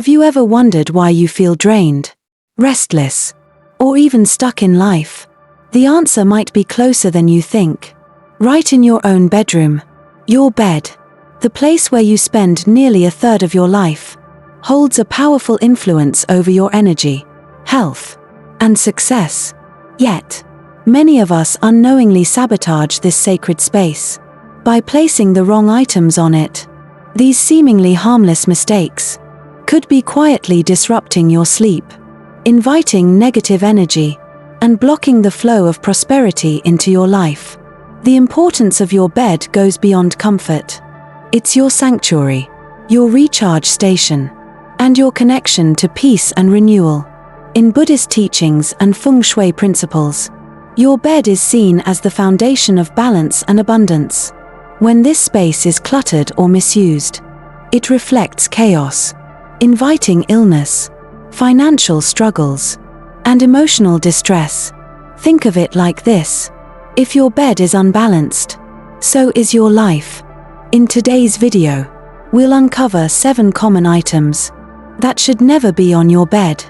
Have you ever wondered why you feel drained, restless, or even stuck in life? The answer might be closer than you think. Right in your own bedroom. Your bed, the place where you spend nearly a third of your life, holds a powerful influence over your energy, health, and success. Yet, many of us unknowingly sabotage this sacred space by placing the wrong items on it. These seemingly harmless mistakes could be quietly disrupting your sleep, inviting negative energy, and blocking the flow of prosperity into your life. The importance of your bed goes beyond comfort. It's your sanctuary, your recharge station, and your connection to peace and renewal. In Buddhist teachings and feng shui principles, your bed is seen as the foundation of balance and abundance. When this space is cluttered or misused, it reflects chaos, inviting illness, financial struggles, and emotional distress. Think of it like this: if your bed is unbalanced, so is your life. In today's video, we'll uncover 7 common items that should never be on your bed.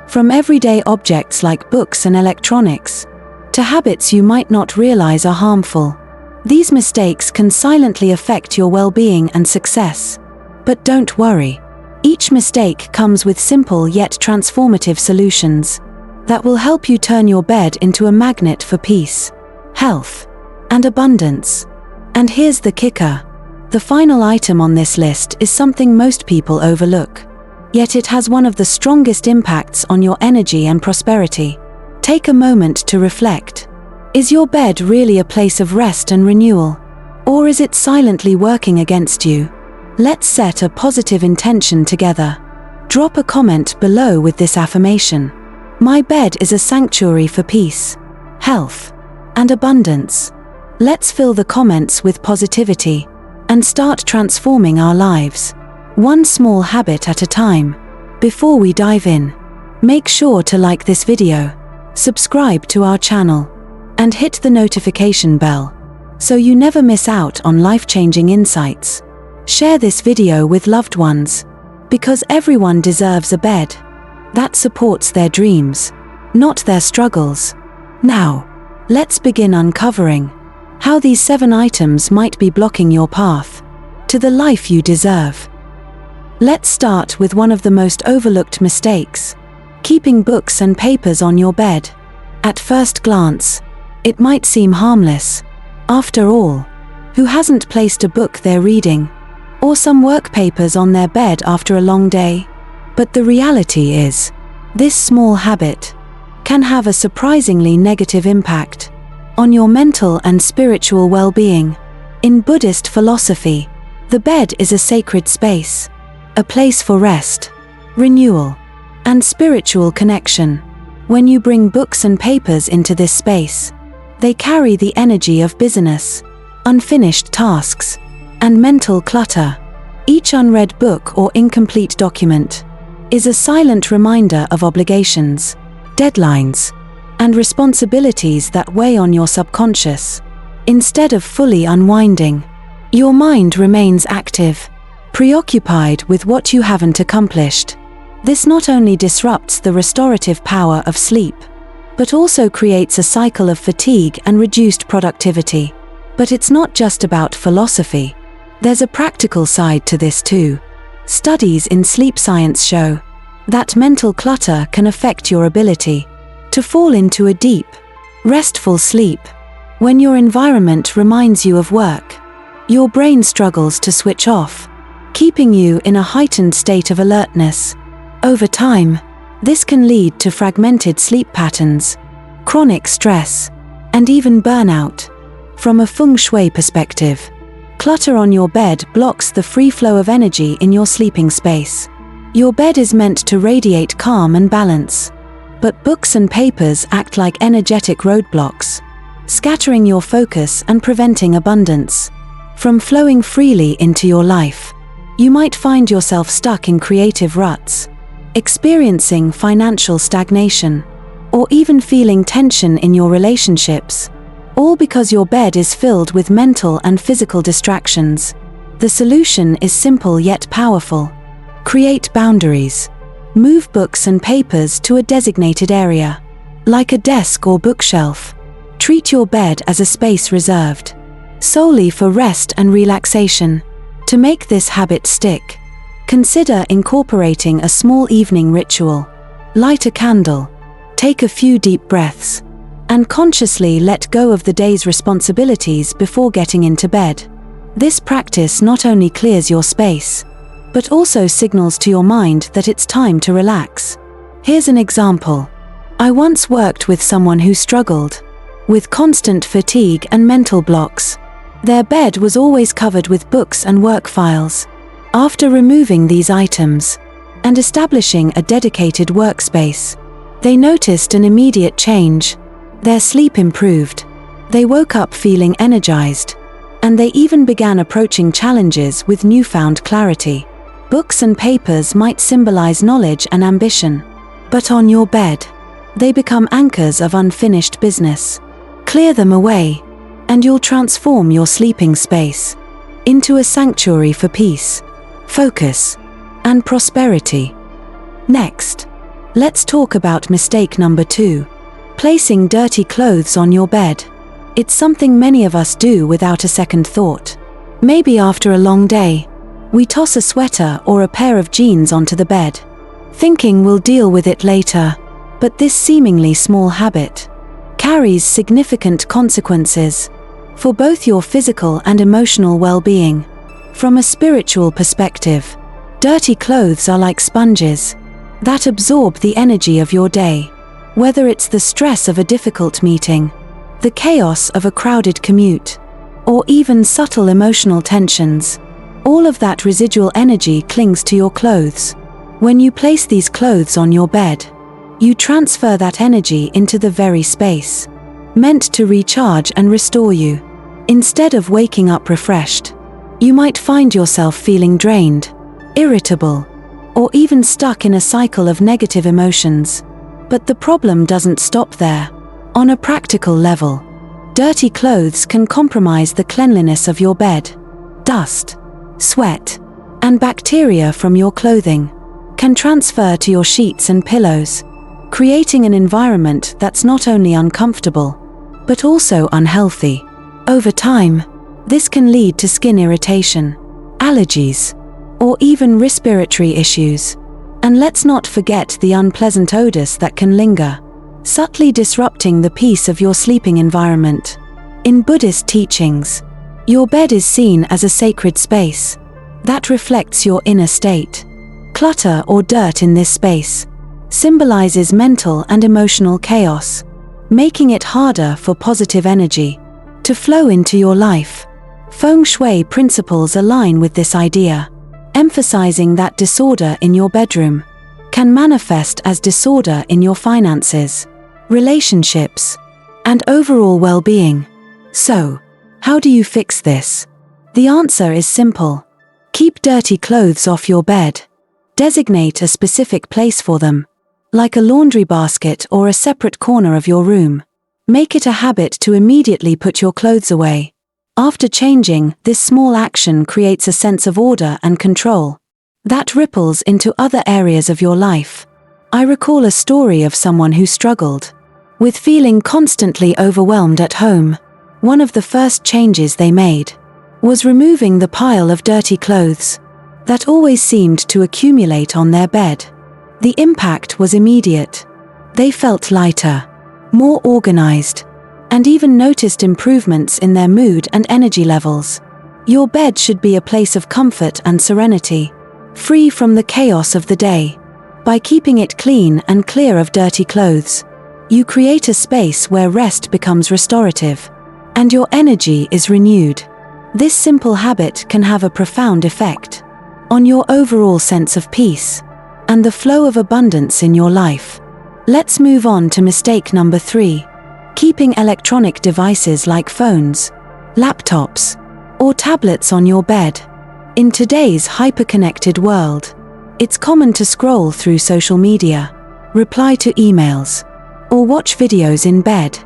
From everyday objects like books and electronics, to habits you might not realize are harmful. These mistakes can silently affect your well-being and success. But don't worry. Each mistake comes with simple yet transformative solutions that will help you turn your bed into a magnet for peace, health, and abundance. And here's the kicker. The final item on this list is something most people overlook. Yet it has one of the strongest impacts on your energy and prosperity. Take a moment to reflect. Is your bed really a place of rest and renewal? Or is it silently working against you? Let's set a positive intention together. Drop a comment below with this affirmation. My bed is a sanctuary for peace, health, and abundance. Let's fill the comments with positivity and start transforming our lives, one small habit at a time. Before we dive in, make sure to like this video, subscribe to our channel, and hit the notification bell so you never miss out on life-changing insights. Share this video with loved ones, because everyone deserves a bed that supports their dreams, not their struggles. Now, let's begin uncovering how these 7 items might be blocking your path to the life you deserve. Let's start with one of the most overlooked mistakes: keeping books and papers on your bed. At first glance, it might seem harmless. After all, who hasn't placed a book they're reading, or some work papers on their bed after a long day? But the reality is, this small habit can have a surprisingly negative impact on your mental and spiritual well-being. In Buddhist philosophy, the bed is a sacred space, a place for rest, renewal, and spiritual connection. When you bring books and papers into this space, they carry the energy of busyness, unfinished tasks, and mental clutter. Each unread book or incomplete document is a silent reminder of obligations, deadlines, and responsibilities that weigh on your subconscious. Instead of fully unwinding, your mind remains active, preoccupied with what you haven't accomplished. This not only disrupts the restorative power of sleep, but also creates a cycle of fatigue and reduced productivity. But it's not just about philosophy. There's a practical side to this too. Studies in sleep science show that mental clutter can affect your ability to fall into a deep, restful sleep. When your environment reminds you of work, your brain struggles to switch off, keeping you in a heightened state of alertness. Over time, this can lead to fragmented sleep patterns, chronic stress, and even burnout. From a feng shui perspective, clutter on your bed blocks the free flow of energy in your sleeping space. Your bed is meant to radiate calm and balance, but books and papers act like energetic roadblocks, scattering your focus and preventing abundance from flowing freely into your life. You might find yourself stuck in creative ruts, experiencing financial stagnation, or even feeling tension in your relationships, all because your bed is filled with mental and physical distractions. The solution is simple yet powerful. Create boundaries. Move books and papers to a designated area, like a desk or bookshelf. Treat your bed as a space reserved solely for rest and relaxation. To make this habit stick, consider incorporating a small evening ritual. Light a candle, take a few deep breaths, and consciously let go of the day's responsibilities before getting into bed. This practice not only clears your space, but also signals to your mind that it's time to relax. Here's an example. I once worked with someone who struggled with constant fatigue and mental blocks. Their bed was always covered with books and work files. After removing these items and establishing a dedicated workspace, they noticed an immediate change. Their sleep improved. They woke up feeling energized, and they even began approaching challenges with newfound clarity. Books and papers might symbolize knowledge and ambition, but on your bed, they become anchors of unfinished business. Clear them away, and you'll transform your sleeping space into a sanctuary for peace, focus, and prosperity. Next, let's talk about mistake number 2. Placing dirty clothes on your bed. It's something many of us do without a second thought. Maybe after a long day, we toss a sweater or a pair of jeans onto the bed, thinking we'll deal with it later. But this seemingly small habit carries significant consequences for both your physical and emotional well-being. From a spiritual perspective, dirty clothes are like sponges that absorb the energy of your day. Whether it's the stress of a difficult meeting, the chaos of a crowded commute, or even subtle emotional tensions, all of that residual energy clings to your clothes. When you place these clothes on your bed, you transfer that energy into the very space meant to recharge and restore you. Instead of waking up refreshed, you might find yourself feeling drained, irritable, or even stuck in a cycle of negative emotions. But the problem doesn't stop there. On a practical level, dirty clothes can compromise the cleanliness of your bed. Dust, sweat, and bacteria from your clothing can transfer to your sheets and pillows, creating an environment that's not only uncomfortable, but also unhealthy. Over time, this can lead to skin irritation, allergies, or even respiratory issues. And let's not forget the unpleasant odors that can linger, subtly disrupting the peace of your sleeping environment. In Buddhist teachings, your bed is seen as a sacred space that reflects your inner state. Clutter or dirt in this space symbolizes mental and emotional chaos, making it harder for positive energy to flow into your life. Feng Shui principles align with this idea, emphasizing that disorder in your bedroom can manifest as disorder in your finances, relationships, and overall well-being. So, how do you fix this? The answer is simple. Keep dirty clothes off your bed. Designate a specific place for them, like a laundry basket or a separate corner of your room. Make it a habit to immediately put your clothes away. After changing, this small action creates a sense of order and control that ripples into other areas of your life. I recall a story of someone who struggled with feeling constantly overwhelmed at home. One of the first changes they made was removing the pile of dirty clothes that always seemed to accumulate on their bed. The impact was immediate. They felt lighter, more organized, and even noticed improvements in their mood and energy levels. Your bed should be a place of comfort and serenity, free from the chaos of the day. By keeping it clean and clear of dirty clothes, you create a space where rest becomes restorative, and your energy is renewed. This simple habit can have a profound effect on your overall sense of peace and the flow of abundance in your life. Let's move on to mistake number 3. Keeping electronic devices like phones, laptops, or tablets on your bed. In today's hyper-connected world, it's common to scroll through social media, reply to emails, or watch videos in bed.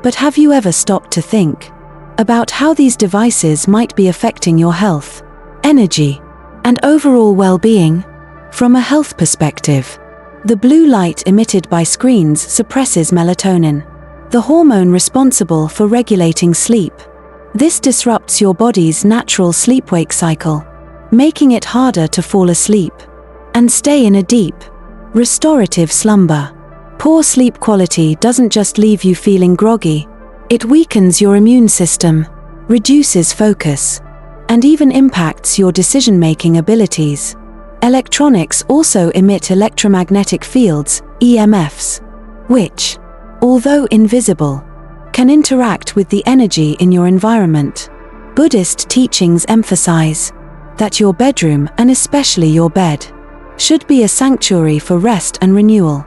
But have you ever stopped to think about how these devices might be affecting your health, energy, and overall well-being? From a health perspective, the blue light emitted by screens suppresses melatonin, the hormone responsible for regulating sleep. This disrupts your body's natural sleep-wake cycle, making it harder to fall asleep and stay in a deep, restorative slumber. Poor sleep quality doesn't just leave you feeling groggy, it weakens your immune system, reduces focus, and even impacts your decision-making abilities. Electronics also emit electromagnetic fields, EMFs, which, although invisible, can interact with the energy in your environment. Buddhist teachings emphasize that your bedroom, and especially your bed, should be a sanctuary for rest and renewal.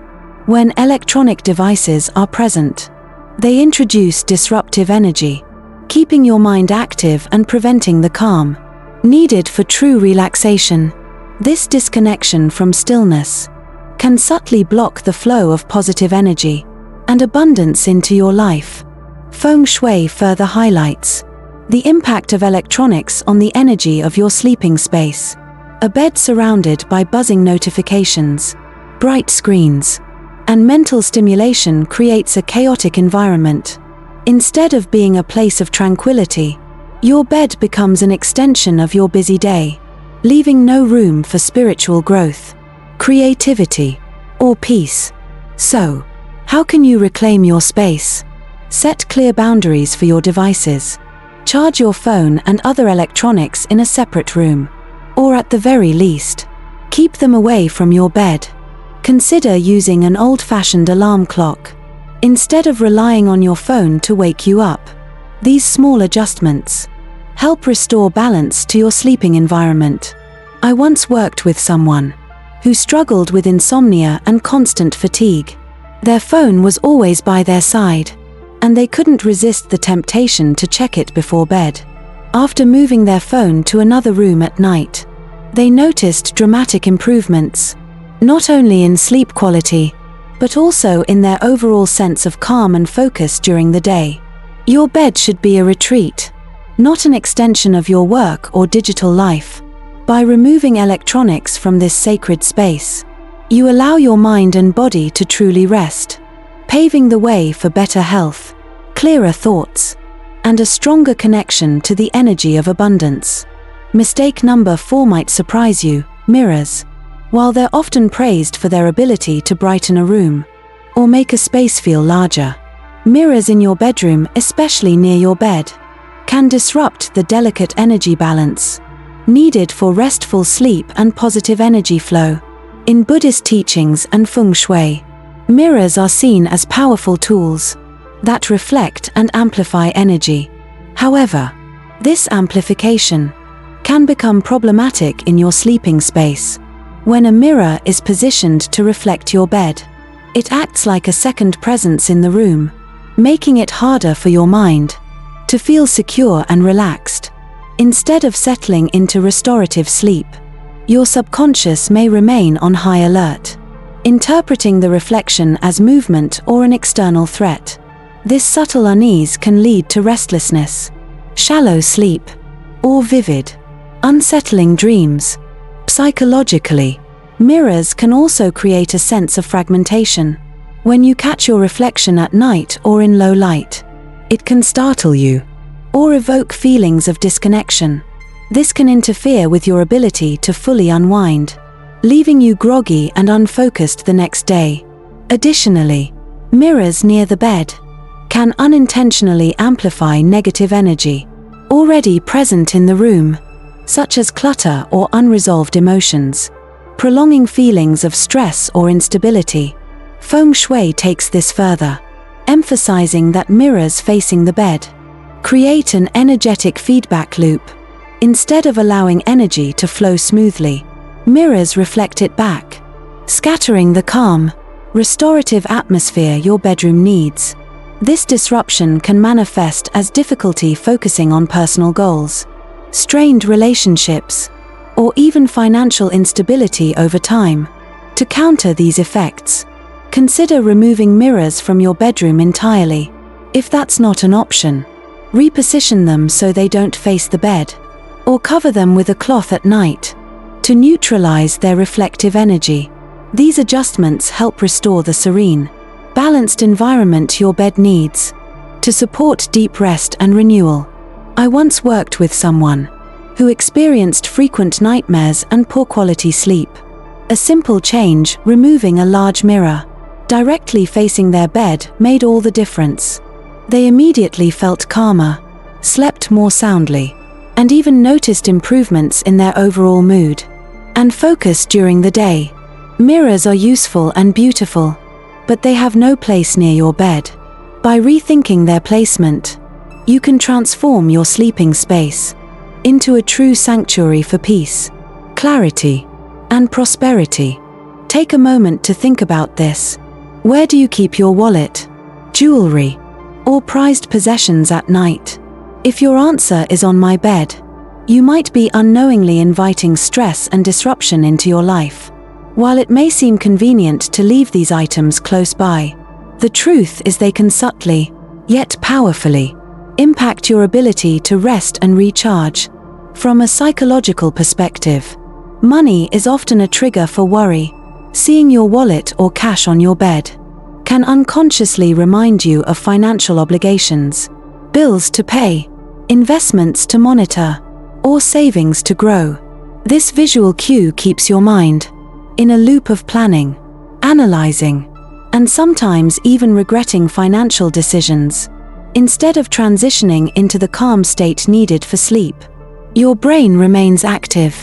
When electronic devices are present, they introduce disruptive energy, keeping your mind active and preventing the calm needed for true relaxation. This disconnection from stillness can subtly block the flow of positive energy and abundance into your life. Feng Shui further highlights the impact of electronics on the energy of your sleeping space. A bed surrounded by buzzing notifications, bright screens, and mental stimulation creates a chaotic environment. Instead of being a place of tranquility, your bed becomes an extension of your busy day, leaving no room for spiritual growth, creativity, or peace. So, how can you reclaim your space? Set clear boundaries for your devices. Charge your phone and other electronics in a separate room. Or at the very least, keep them away from your bed. Consider using an old-fashioned alarm clock instead of relying on your phone to wake you up. These small adjustments help restore balance to your sleeping environment. I once worked with someone who struggled with insomnia and constant fatigue. Their phone was always by their side, and they couldn't resist the temptation to check it before bed. After moving their phone to another room at night, they noticed dramatic improvements, not only in sleep quality, but also in their overall sense of calm and focus during the day. Your bed should be a retreat, not an extension of your work or digital life. By removing electronics from this sacred space, you allow your mind and body to truly rest, paving the way for better health, clearer thoughts, and a stronger connection to the energy of abundance. Mistake number 4 might surprise you: mirrors. While they're often praised for their ability to brighten a room or make a space feel larger, mirrors in your bedroom, especially near your bed, can disrupt the delicate energy balance needed for restful sleep and positive energy flow. In Buddhist teachings and Feng Shui, mirrors are seen as powerful tools that reflect and amplify energy. However, this amplification can become problematic in your sleeping space. When a mirror is positioned to reflect your bed, it acts like a second presence in the room, making it harder for your mind to feel secure and relaxed. Instead of settling into restorative sleep, your subconscious may remain on high alert, interpreting the reflection as movement or an external threat. This subtle unease can lead to restlessness, shallow sleep, or vivid, unsettling dreams. Psychologically, mirrors can also create a sense of fragmentation. When you catch your reflection at night or in low light, it can startle you or evoke feelings of disconnection. This can interfere with your ability to fully unwind, leaving you groggy and unfocused the next day. Additionally, mirrors near the bed can unintentionally amplify negative energy already present in the room, such as clutter or unresolved emotions, prolonging feelings of stress or instability. Feng Shui takes this further, emphasizing that mirrors facing the bed create an energetic feedback loop. Instead of allowing energy to flow smoothly, mirrors reflect it back, scattering the calm, restorative atmosphere your bedroom needs. This disruption can manifest as difficulty focusing on personal goals, strained relationships, or even financial instability over time. To counter these effects, consider removing mirrors from your bedroom entirely. If that's not an option, reposition them so they don't face the bed, or cover them with a cloth at night to neutralize their reflective energy. These adjustments help restore the serene, balanced environment your bed needs to support deep rest and renewal. I once worked with someone who experienced frequent nightmares and poor quality sleep. A simple change, removing a large mirror directly facing their bed, made all the difference. They immediately felt calmer, slept more soundly, and even noticed improvements in their overall mood and focus during the day. Mirrors are useful and beautiful, but they have no place near your bed. By rethinking their placement, you can transform your sleeping space into a true sanctuary for peace, clarity, and prosperity. Take a moment to think about this. Where do you keep your wallet, jewelry, or prized possessions at night? If your answer is on my bed, you might be unknowingly inviting stress and disruption into your life. While it may seem convenient to leave these items close by, the truth is they can subtly, yet powerfully, impact your ability to rest and recharge. From a psychological perspective, money is often a trigger for worry. Seeing your wallet or cash on your bed can unconsciously remind you of financial obligations, bills to pay, investments to monitor, or savings to grow. This visual cue keeps your mind in a loop of planning, analyzing, and sometimes even regretting financial decisions. Instead of transitioning into the calm state needed for sleep, your brain remains active,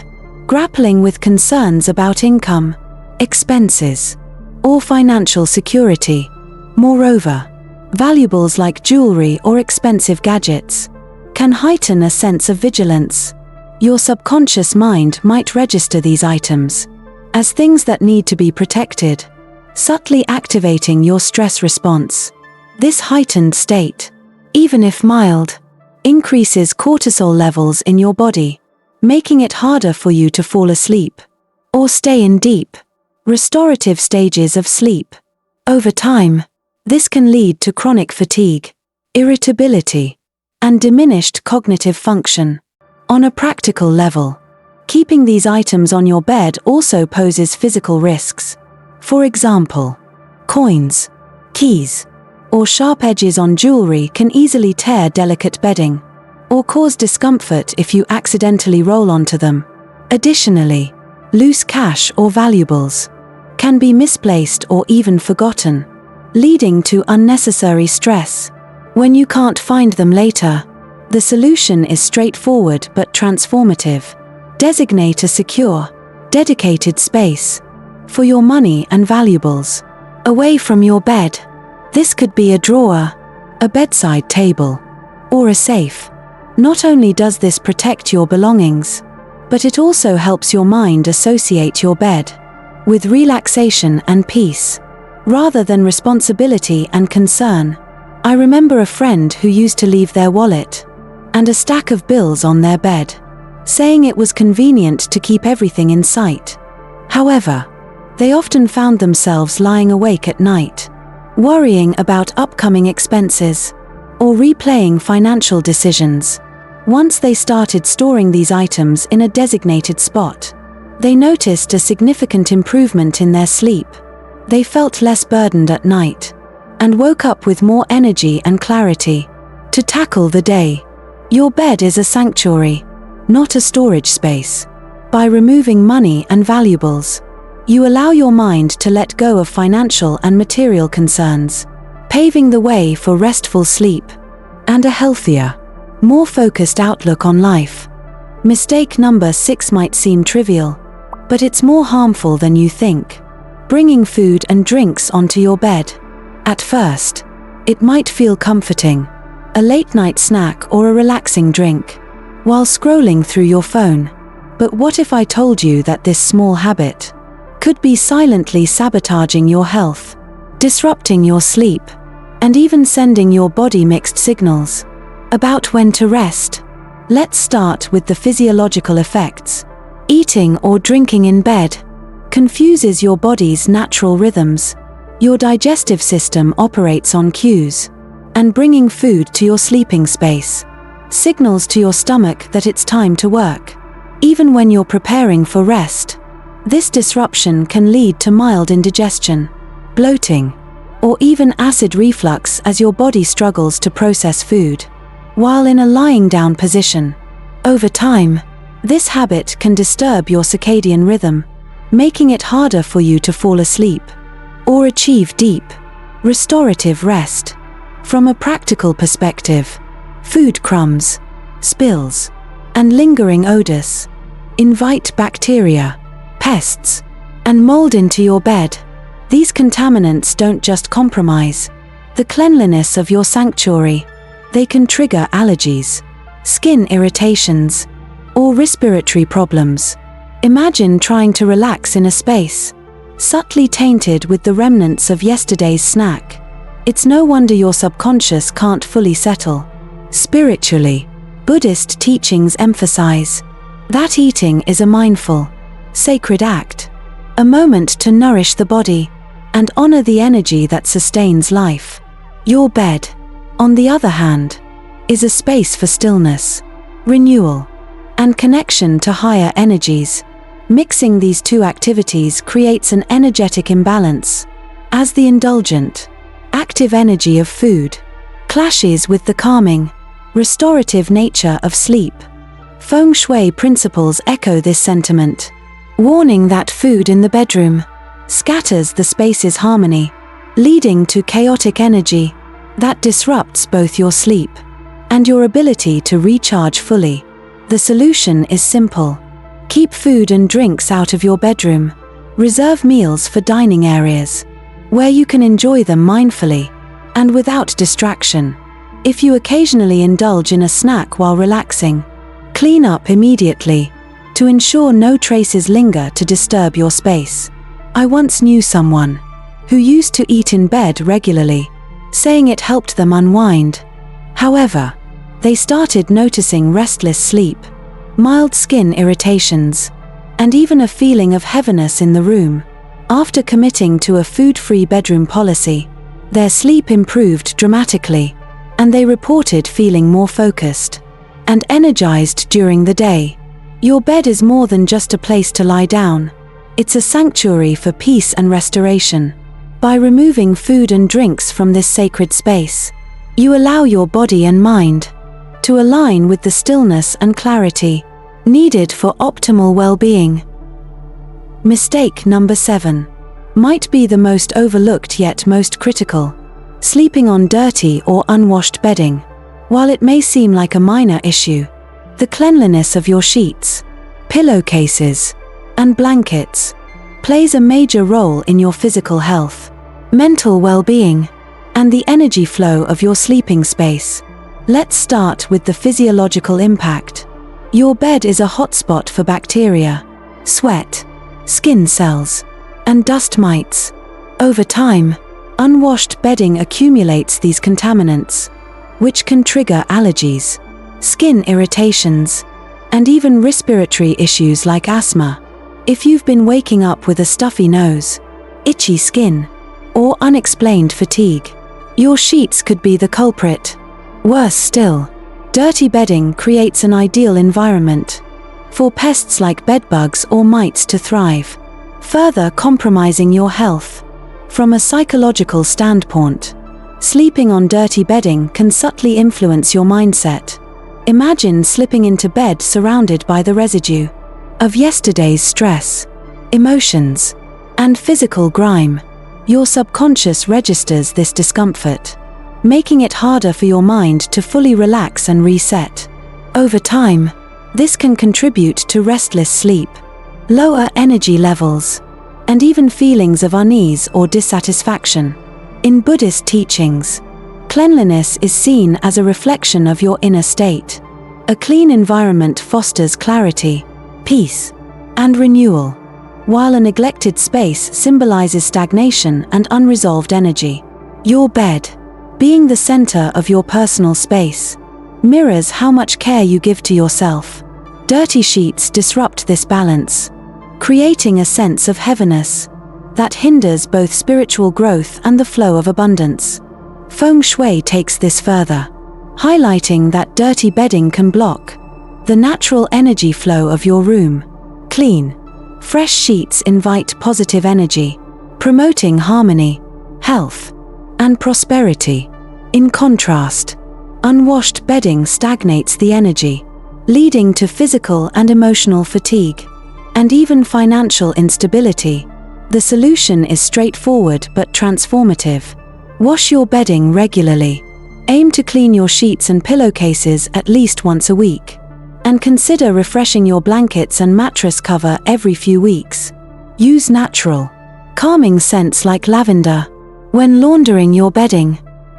grappling with concerns about income, expenses, or financial security. Moreover, valuables like jewelry or expensive gadgets can heighten a sense of vigilance. Your subconscious mind might register these items as things that need to be protected, subtly activating your stress response. This heightened state, even if mild, increases cortisol levels in your body, making it harder for you to fall asleep or stay in deep, restorative stages of sleep. Over time, this can lead to chronic fatigue, irritability, and diminished cognitive function. On a practical level, keeping these items on your bed also poses physical risks. For example, coins, keys, or sharp edges on jewelry can easily tear delicate bedding or cause discomfort if you accidentally roll onto them. Additionally, loose cash or valuables can be misplaced or even forgotten, leading to unnecessary stress. When you can't find them later, the solution is straightforward but transformative. Designate a secure, dedicated space for your money and valuables away from your bed. This could be a drawer, a bedside table, or a safe. Not only does this protect your belongings, but it also helps your mind associate your bed with relaxation and peace, rather than responsibility and concern. I remember a friend who used to leave their wallet and a stack of bills on their bed, saying it was convenient to keep everything in sight. However, they often found themselves lying awake at night, worrying about upcoming expenses or replaying financial decisions. Once they started storing these items in a designated spot, they noticed a significant improvement in their sleep. They felt less burdened at night and woke up with more energy and clarity to tackle the day. Your bed is a sanctuary, not a storage space. By removing money and valuables, you allow your mind to let go of financial and material concerns, paving the way for restful sleep and a healthier, more focused outlook on life. Mistake number 6 might seem trivial, but it's more harmful than you think. Bringing food and drinks onto your bed. At first, it might feel comforting, a late-night snack or a relaxing drink, while scrolling through your phone. But what if I told you that this small habit could be silently sabotaging your health, disrupting your sleep, and even sending your body mixed signals about when to rest? Let's start with the physiological effects. Eating or drinking in bed confuses your body's natural rhythms. Your digestive system operates on cues, and bringing food to your sleeping space signals to your stomach that it's time to work. even when you're preparing for rest. This disruption can lead to mild indigestion, bloating, or even acid reflux as your body struggles to process food while in a lying down position. Over time, this habit can disturb your circadian rhythm, making it harder for you to fall asleep or achieve deep, restorative rest. From a practical perspective, food crumbs, spills, and lingering odors invite bacteria, pests, and mold into your bed. These contaminants don't just compromise the cleanliness of your sanctuary, they can trigger allergies, skin irritations, or respiratory problems. Imagine trying to relax in a space subtly tainted with the remnants of yesterday's snack. It's no wonder your subconscious can't fully settle. Spiritually, Buddhist teachings emphasize that eating is a mindful, sacred act, a moment to nourish the body and honor the energy that sustains life. Your bed, on the other hand, is a space for stillness, renewal, and connection to higher energies. Mixing these two activities creates an energetic imbalance, as the indulgent, active energy of food clashes with the calming, restorative nature of sleep. Feng Shui principles echo this sentiment, warning that food in the bedroom scatters the space's harmony, leading to chaotic energy that disrupts both your sleep and your ability to recharge fully. The solution is simple. Keep food and drinks out of your bedroom. Reserve meals for dining areas, where you can enjoy them mindfully and without distraction. If you occasionally indulge in a snack while relaxing, clean up immediately to ensure no traces linger to disturb your space. I once knew someone who used to eat in bed regularly, saying it helped them unwind. However, they started noticing restless sleep, mild skin irritations, and even a feeling of heaviness in the room. After committing to a food-free bedroom policy, their sleep improved dramatically, and they reported feeling more focused and energized during the day. Your bed is more than just a place to lie down. It's a sanctuary for peace and restoration. By removing food and drinks from this sacred space, you allow your body and mind to align with the stillness and clarity needed for optimal well-being. Mistake number 7 might be the most overlooked yet most critical: sleeping on dirty or unwashed bedding. While it may seem like a minor issue, the cleanliness of your sheets, pillowcases, and blankets plays a major role in your physical health, mental well-being, and the energy flow of your sleeping space. Let's start with the physiological impact. Your bed is a hotspot for bacteria, sweat, skin cells, and dust mites. Over time, unwashed bedding accumulates these contaminants, which can trigger allergies, skin irritations, and even respiratory issues like asthma. If you've been waking up with a stuffy nose, itchy skin, or unexplained fatigue, your sheets could be the culprit. Worse still, dirty bedding creates an ideal environment for pests like bedbugs or mites to thrive, further compromising your health. From a psychological standpoint, sleeping on dirty bedding can subtly influence your mindset. Imagine slipping into bed surrounded by the residue of yesterday's stress, emotions, and physical grime. Your subconscious registers this discomfort, making it harder for your mind to fully relax and reset. Over time, this can contribute to restless sleep, lower energy levels, and even feelings of unease or dissatisfaction. In Buddhist teachings, cleanliness is seen as a reflection of your inner state. A clean environment fosters clarity, peace, and renewal, while a neglected space symbolizes stagnation and unresolved energy. Your bed, being the center of your personal space, mirrors how much care you give to yourself. Dirty sheets disrupt this balance, creating a sense of heaviness that hinders both spiritual growth and the flow of abundance. Feng Shui takes this further, highlighting that dirty bedding can block the natural energy flow of your room. Clean, fresh sheets invite positive energy, promoting harmony, health, and prosperity. In contrast, unwashed bedding stagnates the energy, leading to physical and emotional fatigue, and even financial instability. The solution is straightforward but transformative. Wash your bedding regularly. Aim to clean your sheets and pillowcases at least once a week. And consider refreshing your blankets and mattress cover every few weeks. Use natural, calming scents like lavender when laundering your bedding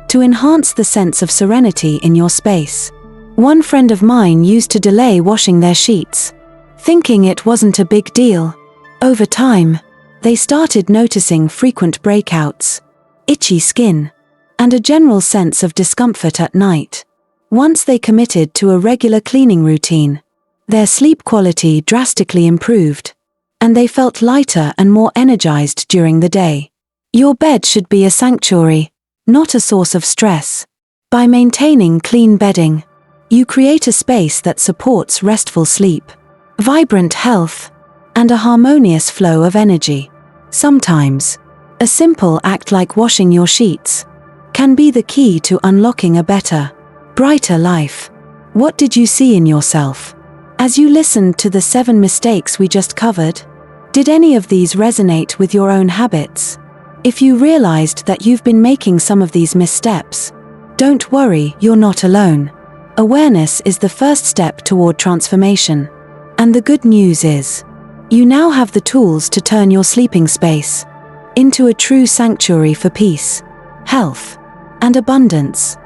to enhance the sense of serenity in your space. One friend of mine used to delay washing their sheets, thinking it wasn't a big deal. Over time, they started noticing frequent breakouts, itchy skin, and a general sense of discomfort at night. Once they committed to a regular cleaning routine, their sleep quality drastically improved, and they felt lighter and more energized during the day. Your bed should be a sanctuary, not a source of stress. By maintaining clean bedding, you create a space that supports restful sleep, vibrant health, and a harmonious flow of energy. Sometimes, a simple act like washing your sheets can be the key to unlocking a better, brighter life. What did you see in yourself as you listened to the 7 mistakes we just covered? Did any of these resonate with your own habits? If you realized that you've been making some of these missteps, don't worry, you're not alone. Awareness is the first step toward transformation. And the good news is, you now have the tools to turn your sleeping space into a true sanctuary for peace, health, and abundance.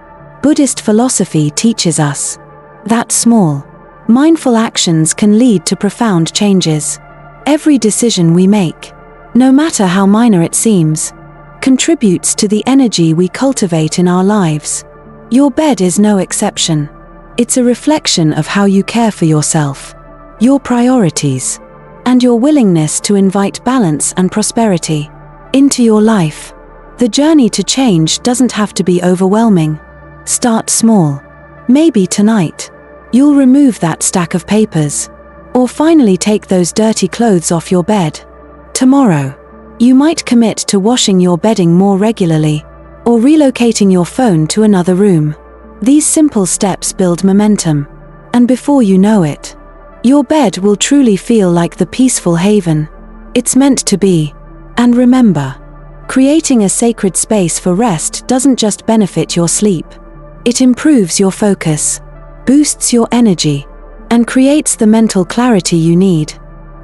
Buddhist philosophy teaches us that small, mindful actions can lead to profound changes. Every decision we make, no matter how minor it seems, contributes to the energy we cultivate in our lives. Your bed is no exception. It's a reflection of how you care for yourself, your priorities, and your willingness to invite balance and prosperity into your life. The journey to change doesn't have to be overwhelming. Start small. Maybe tonight, you'll remove that stack of papers, or finally take those dirty clothes off your bed. Tomorrow, you might commit to washing your bedding more regularly, or relocating your phone to another room. These simple steps build momentum, and before you know it, your bed will truly feel like the peaceful haven it's meant to be. And remember, creating a sacred space for rest doesn't just benefit your sleep. It improves your focus, boosts your energy, and creates the mental clarity you need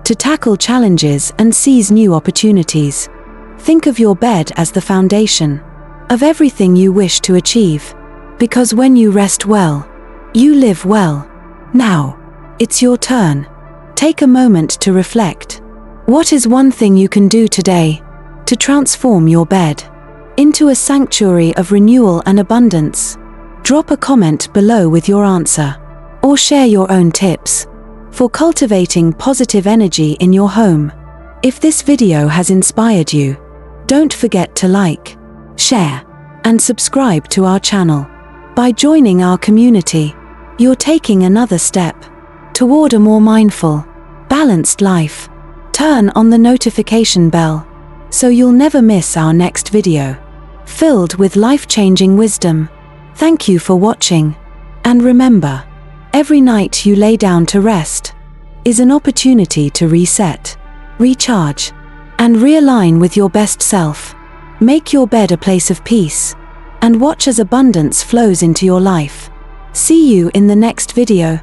to tackle challenges and seize new opportunities. Think of your bed as the foundation of everything you wish to achieve, because when you rest well, you live well. Now, it's your turn. Take a moment to reflect. What is one thing you can do today to transform your bed into a sanctuary of renewal and abundance? Drop a comment below with your answer, or share your own tips for cultivating positive energy in your home. If this video has inspired you, don't forget to like, share, and subscribe to our channel. By joining our community, you're taking another step toward a more mindful, balanced life. Turn on the notification bell so you'll never miss our next video, filled with life-changing wisdom. Thank you for watching, and remember, every night you lay down to rest is an opportunity to reset, recharge, and realign with your best self. Make your bed a place of peace, and watch as abundance flows into your life. See you in the next video.